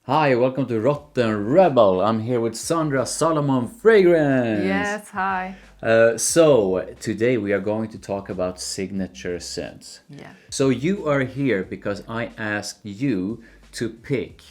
Hi, welcome to Rotten Rebel. I'm here with Sandra Solomon Fragrance. Yes, hi. So today we are going to talk about signature scents. Yeah. So you are here because I asked you to pick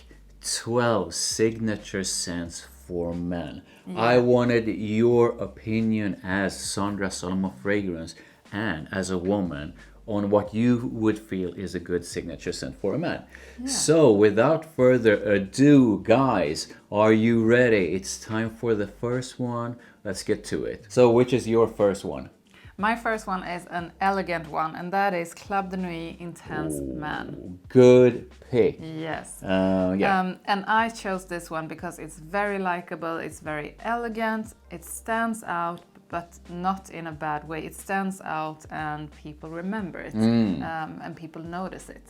12 signature scents for men. I Yeah. wanted your opinion as Sandra Solomon Fragrance and as a woman on what you would feel is a good signature scent for a man. Yeah. So, without further ado, guys, are you ready? It's time for the first one. Let's get to it. So, which is your first one? My first one is an elegant one, and that is Club de Nuit Intense Man. Good pick. Yes. Yeah. And I chose this one because it's very likable, it's very elegant, it stands out, but not in a bad way. It stands out and people remember it, and people notice it.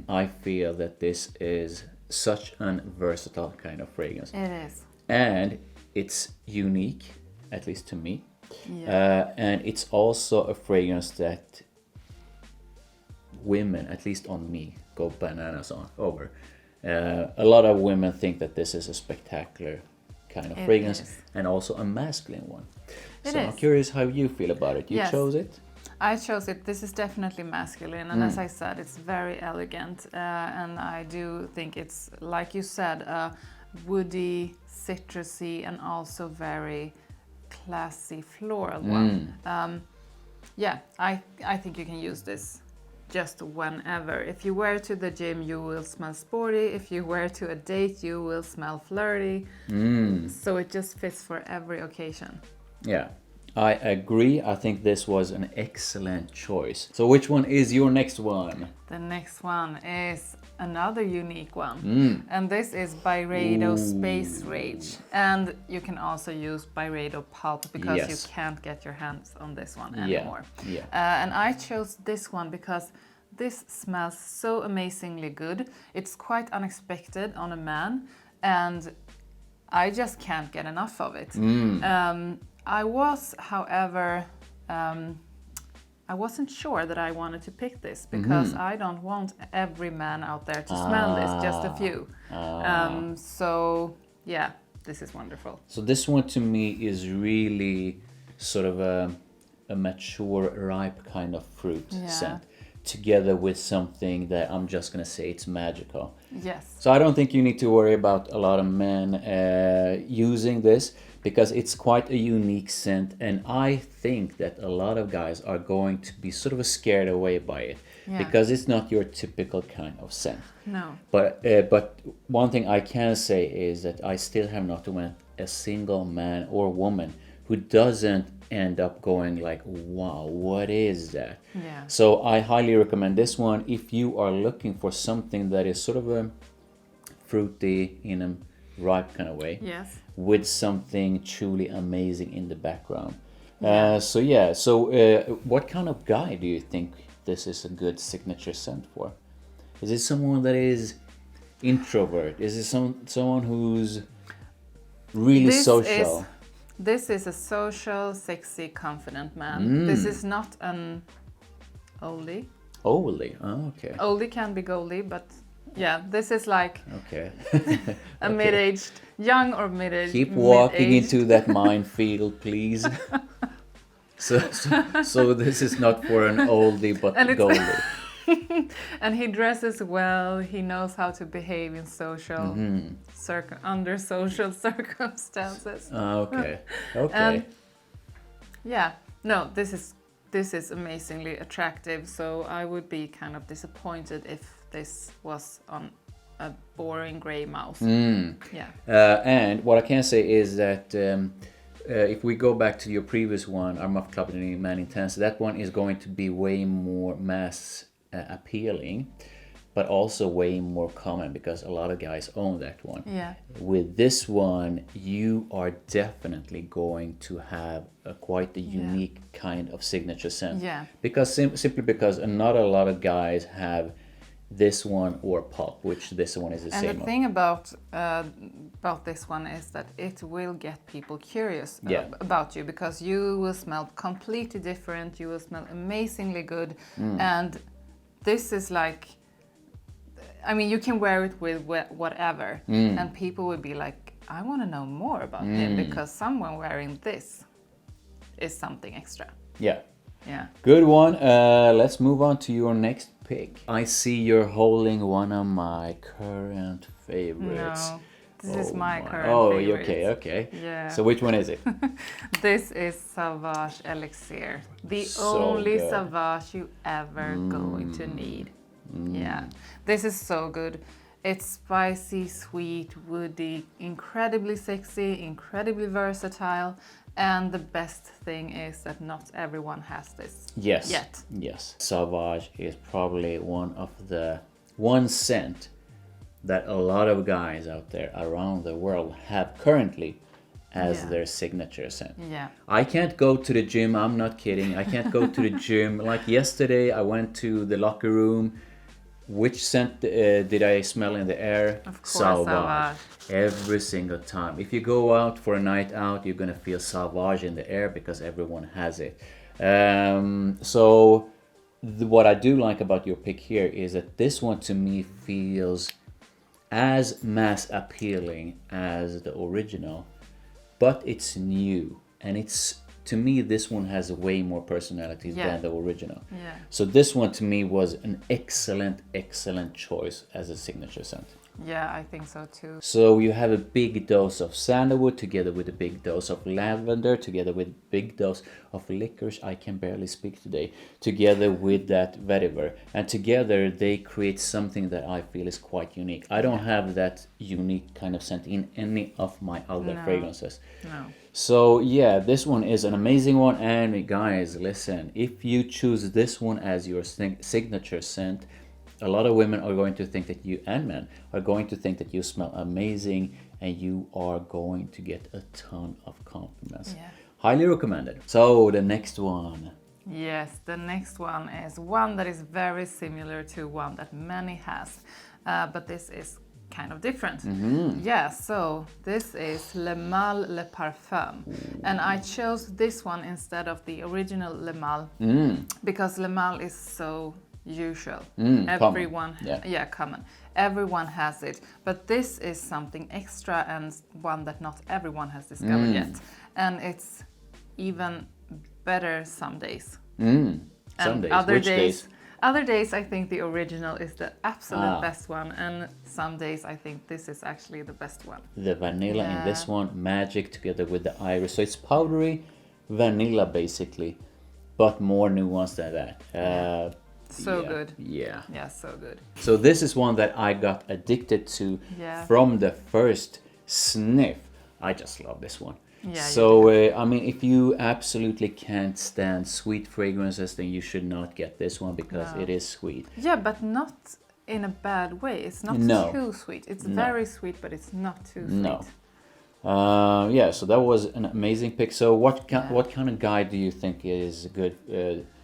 I feel that this is such a versatile kind of fragrance. It is. And it's unique, at least to me. Yeah. And it's also a fragrance that women, at least on me, go bananas over. A lot of women think that this is a spectacular kind of It fragrance is. and also a masculine one. It So I'm is. curious how you feel about it. You Yes. chose it? I chose it. This is definitely masculine, and as I said, it's very elegant, and I do think it's, like you said, woody, citrusy, and also very classy floral one. Yeah, I think you can use this just whenever. If you wear to the gym, you will smell sporty. If you wear to a date, you will smell flirty. So it just fits for every occasion. Yeah, I agree. I think this was an excellent choice. So which one is your next one? The next one is another unique one, and this is Byredo Space Rage. And you can also use Byredo Pulp because Yes. you can't get your hands on this one Yeah, anymore. yeah. And I chose this one because this smells so amazingly good. It's quite unexpected on a man, and I just can't get enough of it. I was, however, I wasn't sure that I wanted to pick this because I don't want every man out there to smell this, just a few. So, yeah, this is wonderful. So this one to me is really sort of a mature, ripe kind of fruit Yeah. scent, together with something that I'm just gonna say it's magical. Yes. So I don't think you need to worry about a lot of men using this because it's quite a unique scent, and I think that a lot of guys are going to be sort of scared away by it Yeah. because it's not your typical kind of scent. No. But one thing I can say is that I still have not met a single man or woman who doesn't end up going like, wow, what is that? Yeah. So I highly recommend this one if you are looking for something that is sort of a fruity in a ripe kind of way, Yes. with something truly amazing in the background. Yeah. So what kind of guy do you think this is a good signature scent for? Is it someone that is introvert? Is it someone who's really social? This is a social, sexy, confident man. This is not an oldie. Oldie. Oh, okay. Oldie can be goldie, but yeah, this is like Okay. a middle-aged, young or middle-aged. Keep walking mid-aged. into that minefield, please. So this is not for an oldie but And it's- goldie. And he dresses well. He knows how to behave in social, under social circumstances. Okay. Okay. And yeah, no, this is amazingly attractive. So I would be kind of disappointed if this was on a boring gray mouse. Yeah. And what I can say is that if we go back to your previous one, Armaf Club Man Intense, that one is going to be way more mass appealing, but also way more common because a lot of guys own that one. Yeah. With this one, you are definitely going to have quite a unique kind of signature scent. Yeah. Because simply because not a lot of guys have this one or Pulp, which this one is the And same. the thing about this one is that it will get people curious Yeah. about you because you will smell completely different. You will smell amazingly good, and this is like I mean, you can wear it with whatever, and people would be like, I want to know more about him because someone wearing this is something extra. Yeah. Yeah. Good one. Let's move on to your next pick. I see you're holding one of my current favorites. No, this is my current favorite. Okay. Yeah. So which one is it? This is Sauvage Elixir. The So only good. Sauvage you ever going to need. Yeah. This is so good. It's spicy, sweet, woody, incredibly sexy, incredibly versatile. And the best thing is that not everyone has this Yes. yet. Yes. Sauvage is probably one scent that a lot of guys out there around the world have currently as their signature scent. Yeah. I can't go to the gym, I'm not kidding. I can't go to the gym. Like yesterday, I went to the locker room. Which scent did I smell in the air? Of course, Sauvage. Every single time. If you go out for a night out, you're gonna feel Sauvage in the air because everyone has it. What I do like about your pick here is that this one to me feels as mass appealing as the original, but it's new, and it's, to me, this one has way more personality than the original. Yeah. So this one to me was an excellent choice as a signature scent. Yeah, I think so too. So you have a big dose of sandalwood together with a big dose of lavender, together with a big dose of licorice, I can barely speak today, together with that vetiver. And together they create something that I feel is quite unique. I don't have that unique kind of scent in any of my other fragrances. No. So yeah, this one is an amazing one. And guys, listen, if you choose this one as your signature scent, a lot of women are going to think that you, and men, are going to think that you smell amazing, and you are going to get a ton of compliments. Yeah. Highly recommended. So the next one. Yes, the next one is one that is very similar to one that many has, but this is kind of different. Yeah, so this is Le Mal Le Parfum, and I chose this one instead of the original Le Mal because Le Mal is so usual. Everyone, common. Everyone has it, but this is something extra and one that not everyone has discovered yet, and it's even better some days. Some days. Which days? Other days, I think the original is the absolute best one, and some days I think this is actually the best one. The vanilla in this one, magic together with the iris. So it's powdery vanilla basically, but more nuanced than that. So good. Yeah. Yeah, so good. So this is one that I got addicted to from the first sniff. I just love this one. Yeah, so I mean, if you absolutely can't stand sweet fragrances, then you should not get this one because it is sweet. Yeah, but not in a bad way. It's not too sweet. It's very sweet, but it's not too sweet. No. Yeah, so that was an amazing pick. So what kind of guy do you think is good?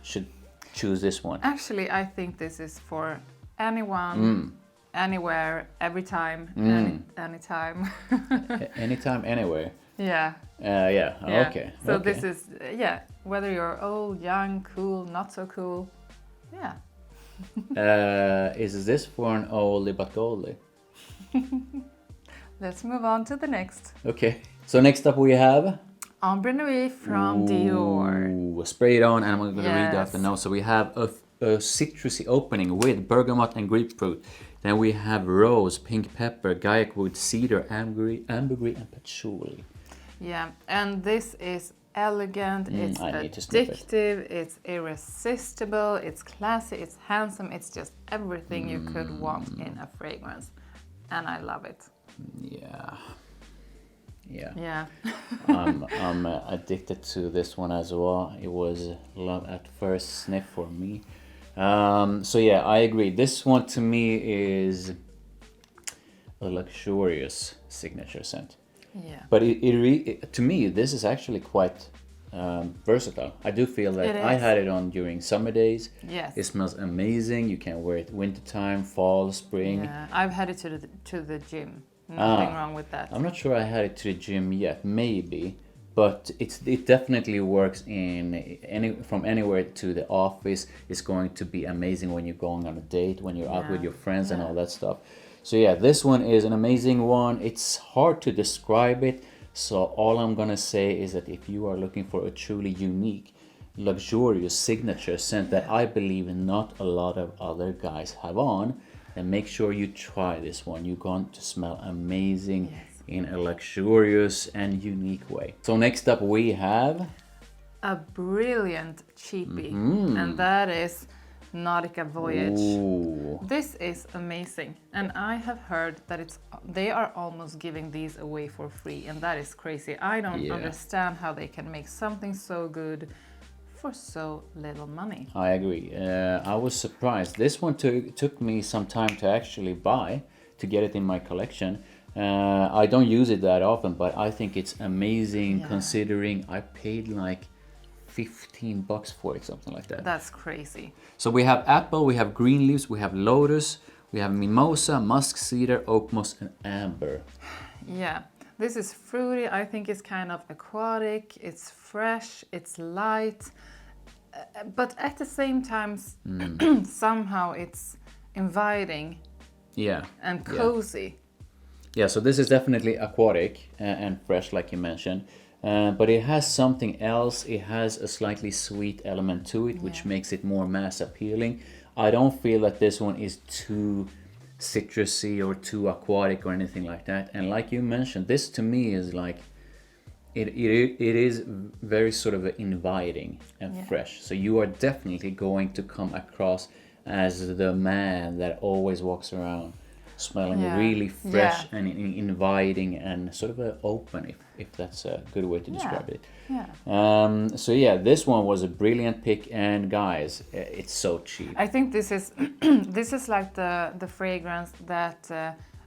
Should choose this one? Actually, I think this is for anyone, anywhere, every time, anytime. Anytime, anywhere. Yeah. Okay. So this is, whether you're old, young, cool, not so cool. Yeah. Is this for an oldie but goldie? Let's move on to the next. Okay. So next up we have Ambre Nuit from Dior. Spray it on, and I'm going to read out the notes. So we have a citrusy opening with bergamot and grapefruit. Then we have rose, pink pepper, guaiac wood, cedar, ambergris, and patchouli. Yeah, and this is elegant, it's addictive, it's irresistible, it's classy, it's handsome, it's just everything you could want in a fragrance. And I love it. Yeah. I'm addicted to this one as well. It was love at first sniff for me. So yeah, I agree. This one to me is a luxurious signature scent. Yeah. But to me, this is actually quite versatile. I do feel that I had it on during summer days. Yes. It smells amazing. You can wear it wintertime, fall, spring. Yeah, I've had it to the gym. Nothing wrong with that. I'm not sure I had it to the gym yet. Maybe. but it definitely works in from anywhere to the office. It's going to be amazing when you're going on a date, when you're out with your friends and all that stuff. So yeah, this one is an amazing one. It's hard to describe it, so all I'm gonna say is that if you are looking for a truly unique, luxurious signature scent that I believe not a lot of other guys have on, then make sure you try this one. You're going to smell amazing in a luxurious and unique way. So next up we have a brilliant cheapie, and that is Nautica Voyage. Ooh. This is amazing, and I have heard that they are almost giving these away for free, and that is crazy. I don't understand how they can make something so good for so little money. I agree. I was surprised. This one took me some time to actually buy, to get it in my collection. I don't use it that often, but I think it's amazing considering I paid like $15 for it, something like that. That's crazy. So we have apple, we have green leaves, we have lotus, we have mimosa, musk, cedar, oak moss, and amber. Yeah, this is fruity. I think it's kind of aquatic. It's fresh. It's light, but at the same time, somehow it's inviting. Yeah. And cozy. Yeah, so this is definitely aquatic and fresh, like you mentioned. But it has something else. It has a slightly sweet element to it, which makes it more mass appealing. I don't feel that this one is too citrusy or too aquatic or anything like that. And like you mentioned, this to me is like, it is very sort of inviting and fresh. So you are definitely going to come across as the man that always walks around smelling really fresh and inviting and sort of open, if that's a good way to describe it. So yeah, this one was a brilliant pick, and guys, it's so cheap. I think this is this is like the fragrance that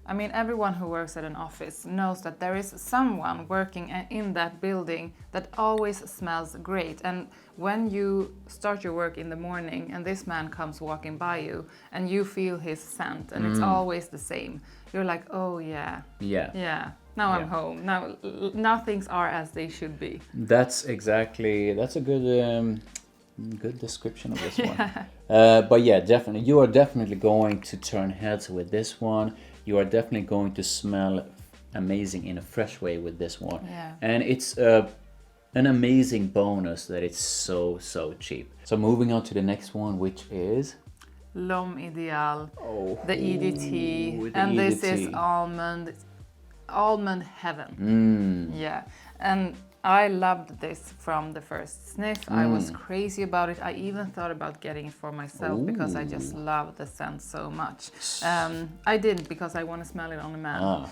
I mean, everyone who works at an office knows that there is someone working in that building that always smells great. And when you start your work in the morning and this man comes walking by you and you feel his scent and it's always the same, you're like, oh yeah, now I'm home. Now things are as they should be. That's a good description of this one. But yeah, definitely, you are definitely going to turn heads with this one. You are definitely going to smell amazing in a fresh way with this one. And it's an amazing bonus that it's so cheap. So moving on to the next one, which is L'Homme Ideal, the EDT, and this is almond heaven. And I loved this from the first sniff. I was crazy about it. I even thought about getting it for myself because I just love the scent so much. I didn't, because I want to smell it on a man.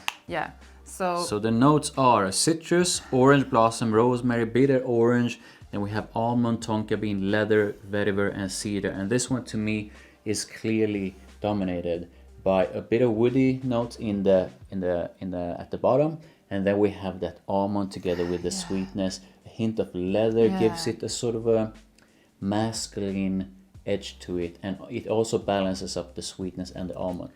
So the notes are citrus, orange blossom, rosemary, bitter orange. Then we have almond, tonka bean, leather, vetiver, and cedar. And this one to me is clearly dominated by a bit of woody notes in the at the bottom. And then we have that almond together with the sweetness. A hint of leather gives it a sort of a masculine edge to it. And it also balances up the sweetness and the almond.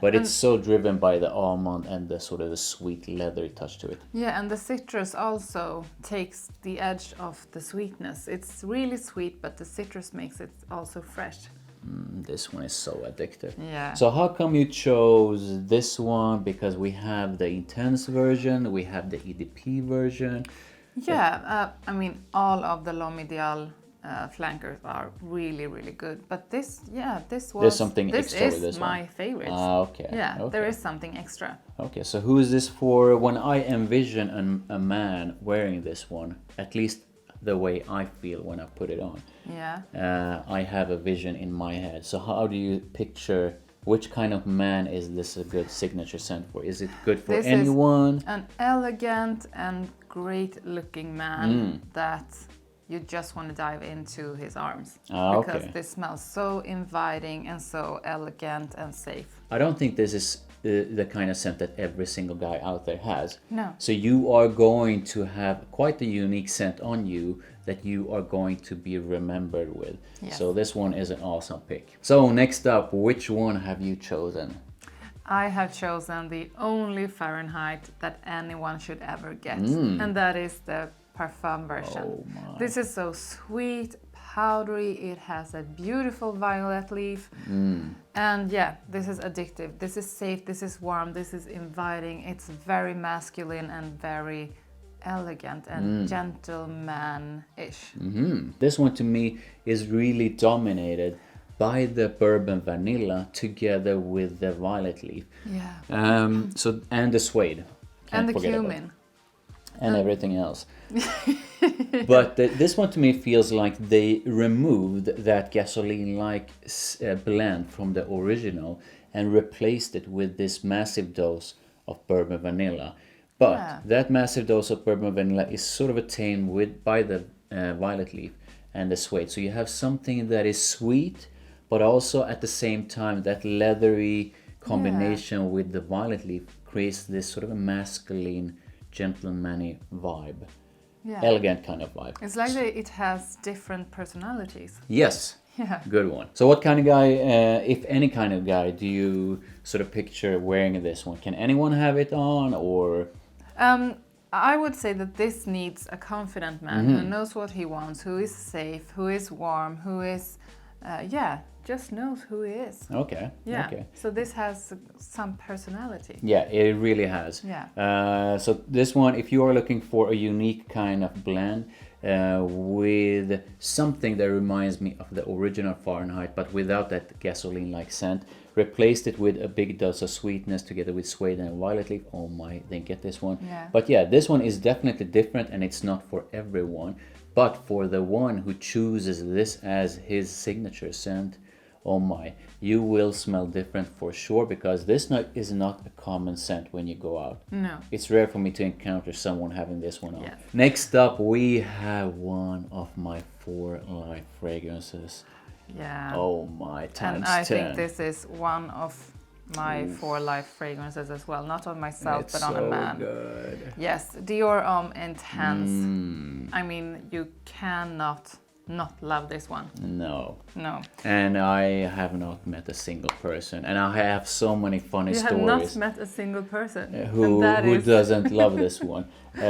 But it's so driven by the almond and the sort of the sweet leathery touch to it. And the citrus also takes the edge of the sweetness. It's really sweet, but the citrus makes it also fresh. This one is so addictive. Yeah. So how come you chose this one? Because we have the intense version, we have the EDP version. Yeah, I mean, all of the L'Homme Ideal flankers are really, really good. But this, yeah, this was... There's something extra with this is one. my favorite. Okay. Yeah, okay. there is something extra. Okay, so who is this for? When I envision a man wearing this one, at least the way I feel when I put it on. Yeah. I have a vision in my head. So how do you picture, which kind of man is this a good signature scent for? Is it good for This anyone? is an elegant and great looking man that you just want to dive into his arms. Because this smells so inviting and so elegant and safe. I don't think this is the kind of scent that every single guy out there has. No. So you are going to have quite a unique scent on you that you are going to be remembered with. Yes. So this one is an awesome pick. So next up, which one have you chosen? I have chosen the only Fahrenheit that anyone should ever get. And that is the Parfum version. Oh my. This is so sweet, powdery, it has a beautiful violet leaf. And yeah, this is addictive. This is safe, this is warm, this is inviting. It's very masculine and very elegant and gentleman-ish. This one to me is really dominated by the bourbon vanilla together with the violet leaf. Yeah. So and the suede. And the forget about cumin. it. And everything else. But this one to me feels like they removed that gasoline-like blend from the original and replaced it with this massive dose of bourbon vanilla. But that massive dose of bourbon vanilla is sort of attained by the violet leaf and the suede. So you have something that is sweet, but also at the same time that leathery combination with the violet leaf creates this sort of a masculine, gentlemanly vibe. Yeah. Elegant kind of vibe. It's like it has different personalities. Yes. Yeah. Good one. So what kind of guy, if any kind of guy, do you sort of picture wearing this one? Can anyone have it on, or? I would say that this needs a confident man who knows what he wants, who is safe, who is warm, who is, just knows who he is. Okay. Yeah. Okay. So this has some personality. Yeah, it really has. Yeah. So this one, if you are looking for a unique kind of blend with something that reminds me of the original Fahrenheit, but without that gasoline-like scent, replaced it with a big dose of sweetness together with suede and violet leaf. Oh my, then get this one. Yeah. But yeah, this one is definitely different, and it's not for everyone. But for the one who chooses this as his signature scent, oh my, you will smell different for sure, because this is not a common scent when you go out. No. It's rare for me to encounter someone having this one on. Yes. Next up, we have one of my 4 life fragrances. Yeah. Oh my, times And I 10. think this is one of my 4 life fragrances as well. Not on myself, It's but on a man. good. Yes, Dior Homme Intense. I mean, you cannot not love this one. No. No. And I have not met a single person, and I have so many funny You have stories. not met a single person who is... doesn't love this one. I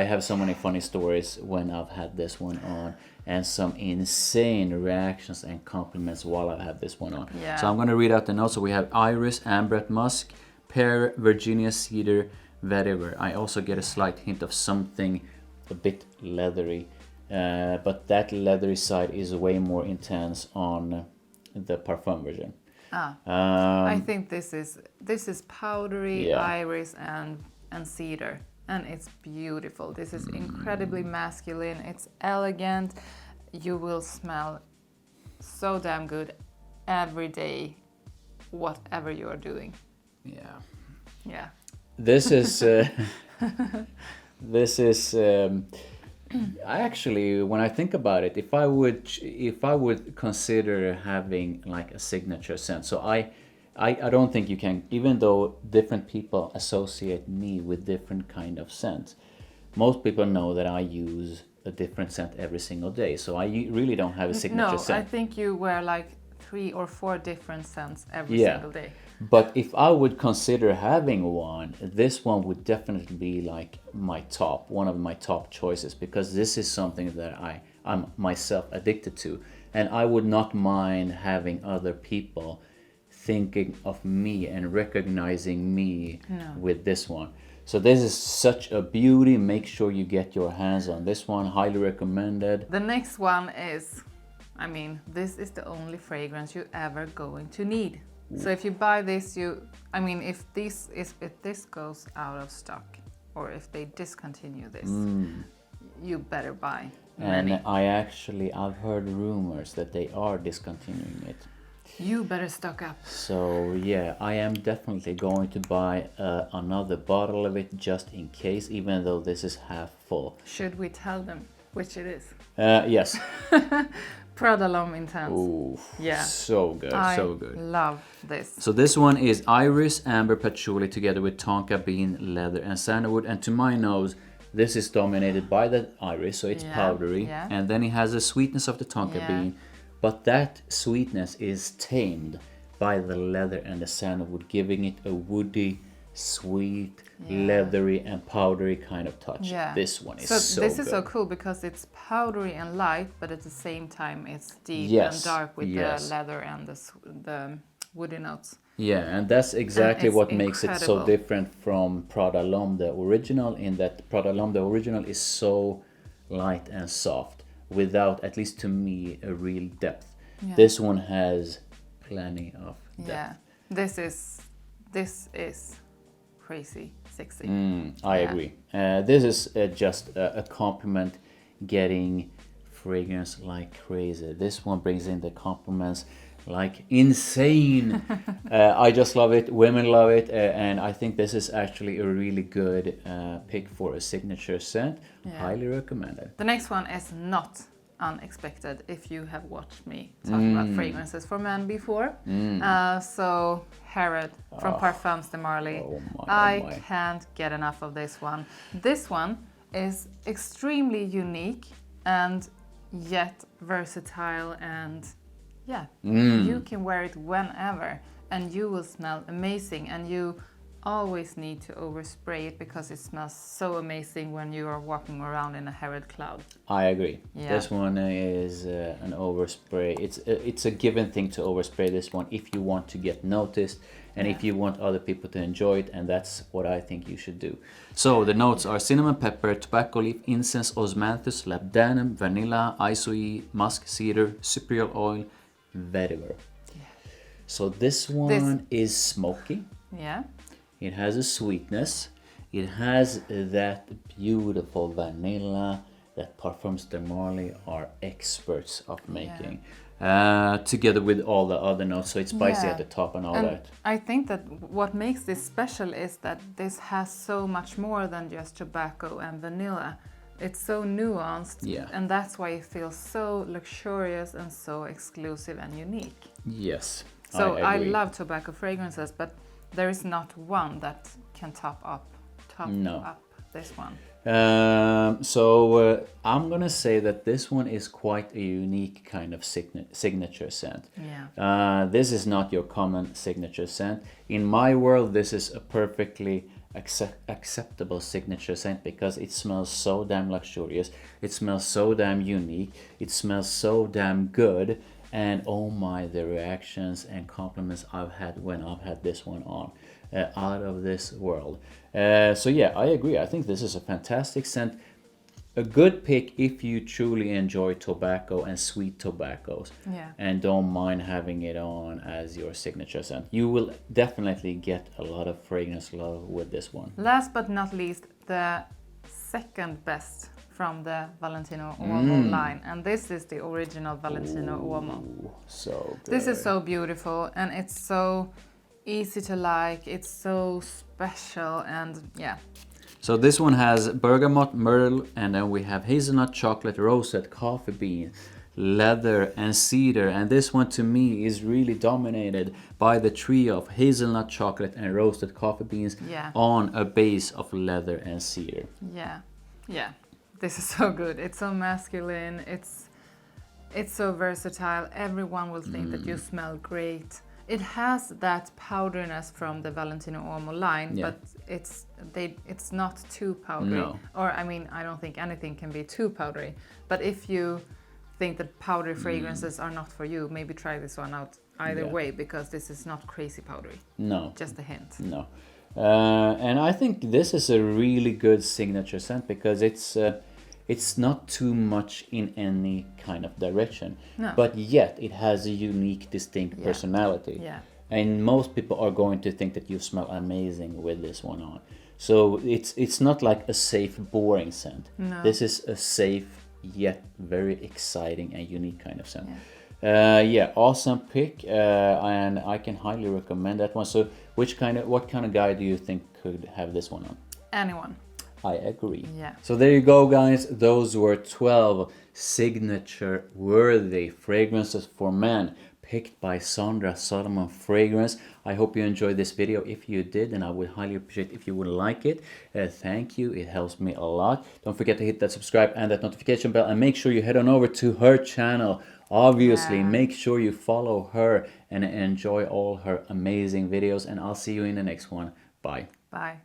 have so many funny stories when I've had this one on, and some insane reactions and compliments while I've had this one on. Yeah. So I'm going to read out the notes. So we have iris, amber, musk, pear, Virginia cedar, vetiver. I also get a slight hint of something a bit leathery, but that leathery side is way more intense on the Parfum version. I think this is powdery, Yeah. iris, and cedar, and it's beautiful. This is incredibly masculine. It's elegant. You will smell so damn good every day, whatever you are doing. Yeah. Yeah. This is actually, when I think about it, if I would consider having like a signature scent, so I don't think you can, even though different people associate me with different kind of scents. Most people know that I use a different scent every single day, so I really don't have a signature scent. I think you wear like 3 or 4 different scents every single day. But if I would consider having one, this one would definitely be like one of my top choices, because this is something that I'm myself addicted to, and I would not mind having other people thinking of me and recognizing me with this one. So this is such a beauty. Make sure you get your hands on this one. Highly recommended. The next one is, I mean, this is the only fragrance you're ever going to need. So if you buy this, if this goes out of stock, or if they discontinue this, you better buy many. And I've heard rumors that they are discontinuing it. You better stock up. So yeah, I am definitely going to buy another bottle of it just in case, even though this is half full. Should we tell them which it is? Yes. Prada L Intense. Ooh, yeah. So good, so good. I love this. So this one is iris, amber, patchouli together with tonka bean, leather, and sandalwood. And to my nose, this is dominated by the iris, so it's powdery. Yeah. And then it has the sweetness of the tonka bean. But that sweetness is tamed by the leather and the sandalwood, giving it a woody sweet, Yeah. leathery, and powdery kind of touch. Yeah. This one is So so this good. is so cool because it's powdery and light, but at the same time it's deep Yes, and dark with yes. the leather and the woody notes. Yeah, and that's exactly it's what makes it so incredible. different from Prada L'Homme, the original, in that Prada L'Homme, the original, is so light and soft without, at least to me, a real depth. Yeah. This one has plenty of depth. Yeah, this is crazy sexy. I Yeah. agree. This is just a compliment getting fragrance like crazy. This one brings in the compliments like insane. I just love it. Women love it. And I think this is actually a really good pick for a signature scent. Yeah. Highly recommended. The next one is not unexpected if you have watched me talk about fragrances for men before. So Harrod from Parfums de Marly. Oh my, I can't get enough of this one. This one is extremely unique and yet versatile, and yeah, you can wear it whenever and you will smell amazing, and you always need to overspray it because it smells so amazing when you are walking around in a Harrod cloud. I agree. Yeah. This one is an overspray. It's a given thing to overspray this one if you want to get noticed and if you want other people to enjoy it, and that's what I think you should do. So the notes are cinnamon pepper, tobacco leaf, incense, osmanthus, labdanum, vanilla, isoe, musk, cedar, cypriol oil, vetiver. So this one is smoky. Yeah. It has a sweetness. It has that beautiful vanilla that Parfums de Marly are experts of making. Together with all the other notes, so it's spicy at the top and all that. I think that what makes this special is that this has so much more than just tobacco and vanilla. It's so nuanced, and that's why it feels so luxurious and so exclusive and unique. Yes, so I I agree. love tobacco fragrances, but there is not one that can top up this one. So I'm gonna say that this one is quite a unique kind of signature scent. Yeah. This is not your common signature scent. In my world, this is a perfectly acceptable signature scent because it smells so damn luxurious. It smells so damn unique. It smells so damn good. And oh my, the reactions and compliments I've had when I've had this one on, out of this world. So yeah, I agree. I think this is a fantastic scent. A good pick if you truly enjoy tobacco and sweet tobaccos, and don't mind having it on as your signature scent. You will definitely get a lot of fragrance love with this one. Last but not least, the second best from the Valentino Uomo line, and this is the original Valentino Uomo. So good. This is so beautiful, and it's so easy to like. It's so special, and yeah. So this one has bergamot, myrtle, and then we have hazelnut, chocolate, rosette, coffee bean, leather, and cedar. And this one to me is really dominated by the trio of hazelnut, chocolate, and roasted coffee beans on a base of leather and cedar. Yeah. This is so good. It's so masculine. It's so versatile. Everyone will think that you smell great. It has that powderiness from the Valentino Uomo line, but it's not too powdery. No. Or I mean, I don't think anything can be too powdery. But if you think that powdery fragrances are not for you, maybe try this one out either way, because this is not crazy powdery. No. Just a hint. No. And I think this is a really good signature scent because it's not too much in any kind of direction, but yet it has a unique, distinct personality. Yeah. And most people are going to think that you smell amazing with this one on. So it's not like a safe, boring scent. No. This is a safe yet very exciting and unique kind of scent. Awesome pick, and I can highly recommend that one. So what kind of guy do you think could have this one on? Anyone. I agree. Yeah. So there you go, guys. Those were 12 signature worthy fragrances for men picked by Sandra Solomon Fragrance. I hope you enjoyed this video. If you did, then I would highly appreciate if you would like it. Thank you. It helps me a lot. Don't forget to hit that subscribe and that notification bell, and make sure you head on over to her channel. Obviously, make sure you follow her and enjoy all her amazing videos, and I'll see you in the next one. Bye. Bye.